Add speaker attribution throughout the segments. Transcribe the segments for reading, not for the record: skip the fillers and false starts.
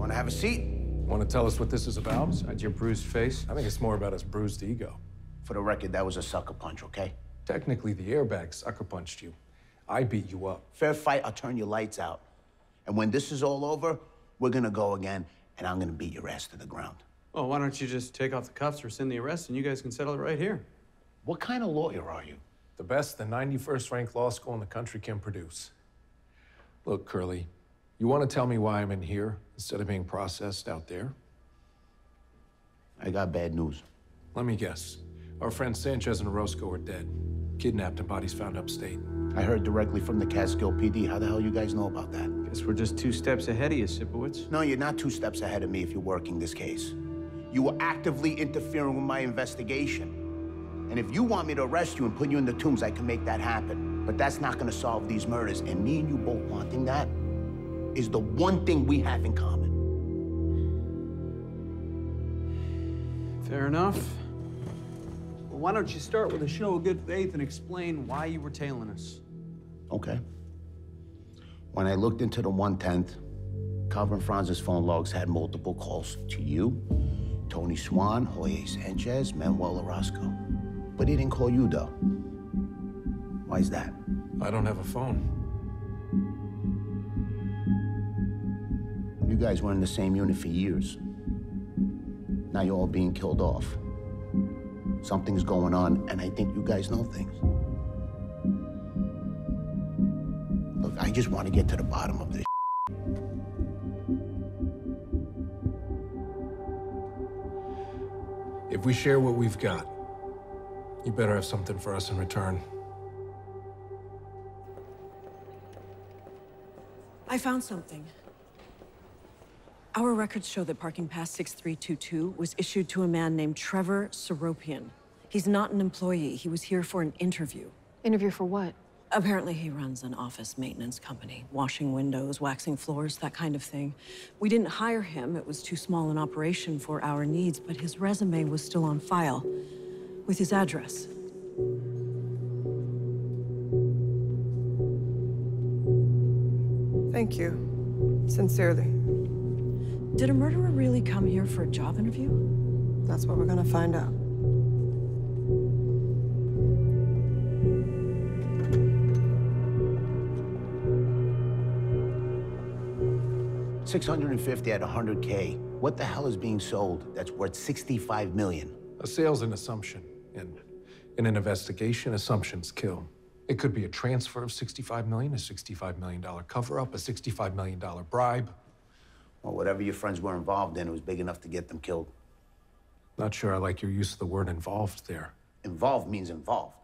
Speaker 1: Want to have a seat?
Speaker 2: Want to tell us what this is about?
Speaker 3: Besides your bruised face?
Speaker 2: I think it's more about his bruised ego.
Speaker 1: For the record, that was a sucker punch, okay?
Speaker 2: Technically, the airbag sucker punched you. I beat you up.
Speaker 1: Fair fight, I'll turn your lights out. And when this is all over, we're gonna go again, and I'm gonna beat your ass to the ground.
Speaker 3: Well, why don't you just take off the cuffs, rescind the arrest, and you guys can settle it right here?
Speaker 1: What kind of lawyer are you?
Speaker 2: The best the 91st ranked law school in the country can produce. Look, Curly, you want to tell me why I'm in here instead of being processed out there?
Speaker 1: I got bad news.
Speaker 2: Let me guess. Our friends Sanchez and Orozco are dead. Kidnapped and bodies found upstate.
Speaker 1: I heard directly from the Catskill PD. How the hell you guys know about that?
Speaker 3: Guess we're just 2 steps ahead of you, Sipowicz.
Speaker 1: No, you're not 2 steps ahead of me if you're working this case. You were actively interfering with my investigation. And if you want me to arrest you and put you in the tombs, I can make that happen. But that's not gonna solve these murders. And me and you both wanting that is the one thing we have in common.
Speaker 3: Fair enough. Well, why don't you start with a show of good faith and explain why you were tailing us?
Speaker 1: Okay. When I looked into the 110th, Calvin Franz's phone logs had multiple calls to you, Tony Swan, Jorge Sanchez, Manuel Orozco. But he didn't call you, though. Why is that?
Speaker 2: I don't have a phone.
Speaker 1: You guys were in the same unit for years. Now you're all being killed off. Something's going on, and I think you guys know things. Look, I just want to get to the bottom of this.
Speaker 2: If we share what we've got, you better have something for us in return.
Speaker 4: I found something. Our records show that parking pass 6322 was issued to a man named Trevor Seropian. He's not an employee. He was here for an interview.
Speaker 5: Interview for what?
Speaker 4: Apparently he runs an office maintenance company, washing windows, waxing floors, that kind of thing. We didn't hire him. It was too small an operation for our needs, but his resume was still on file with his address.
Speaker 6: Thank you. Sincerely.
Speaker 4: Did a murderer really come here for a job interview?
Speaker 6: That's what we're gonna find out.
Speaker 1: $650 at $100K. What the hell is being sold that's worth $65 million?
Speaker 2: A sale's an assumption, and in an investigation, assumptions kill. It could be a transfer of $65 million, a $65 million cover-up, a $65 million bribe.
Speaker 1: Well, whatever your friends were involved in, it was big enough to get them killed.
Speaker 2: Not sure I like your use of the word involved there.
Speaker 1: Involved means involved.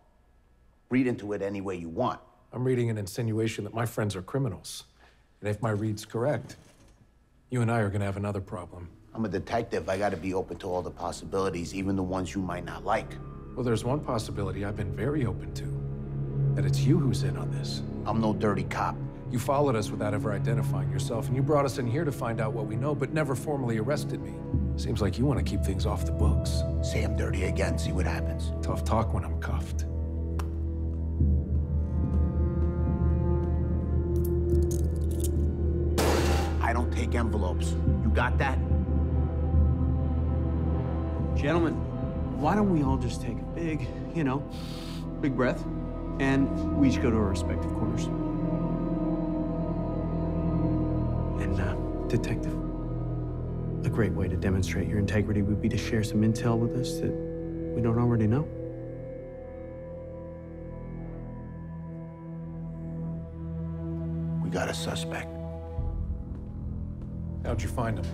Speaker 1: Read into it any way you want.
Speaker 2: I'm reading an insinuation that my friends are criminals. And if my read's correct, you and I are gonna have another problem.
Speaker 1: I'm a detective. I gotta be open to all the possibilities, even the ones you might not like.
Speaker 2: Well, there's one possibility I've been very open to. That it's you who's in on this.
Speaker 1: I'm no dirty cop.
Speaker 2: You followed us without ever identifying yourself, and you brought us in here to find out what we know, but never formally arrested me. Seems like you want to keep things off the books.
Speaker 1: Say I'm dirty again, see what happens.
Speaker 2: Tough talk when I'm cuffed.
Speaker 1: I don't take envelopes. You got that?
Speaker 3: Gentlemen, why don't we all just take a big, big breath, and we each go to our respective corners. And, Detective, a great way to demonstrate your integrity would be to share some intel with us that we don't already know.
Speaker 1: We got a suspect.
Speaker 2: How'd you find him?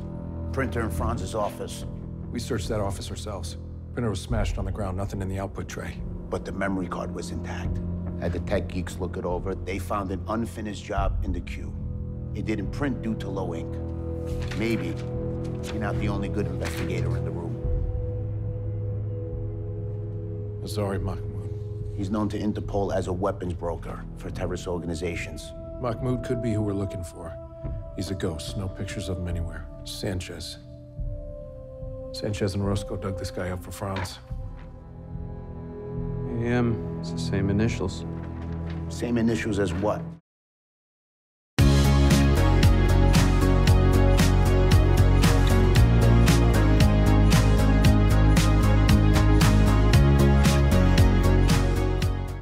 Speaker 1: Printer in Franz's office.
Speaker 2: We searched that office ourselves. Printer was smashed on the ground, nothing in the output tray.
Speaker 1: But the memory card was intact. Had the tech geeks look it over, they found an unfinished job in the queue. It didn't print due to low ink. Maybe you're not the only good investigator in the room.
Speaker 2: Azari Mahmoud.
Speaker 1: He's known to Interpol as a weapons broker for terrorist organizations.
Speaker 2: Mahmoud could be who we're looking for. He's a ghost, no pictures of him anywhere. Sanchez. Sanchez and Orozco dug this guy up for Franz.
Speaker 3: It's the same initials.
Speaker 1: Same initials as what?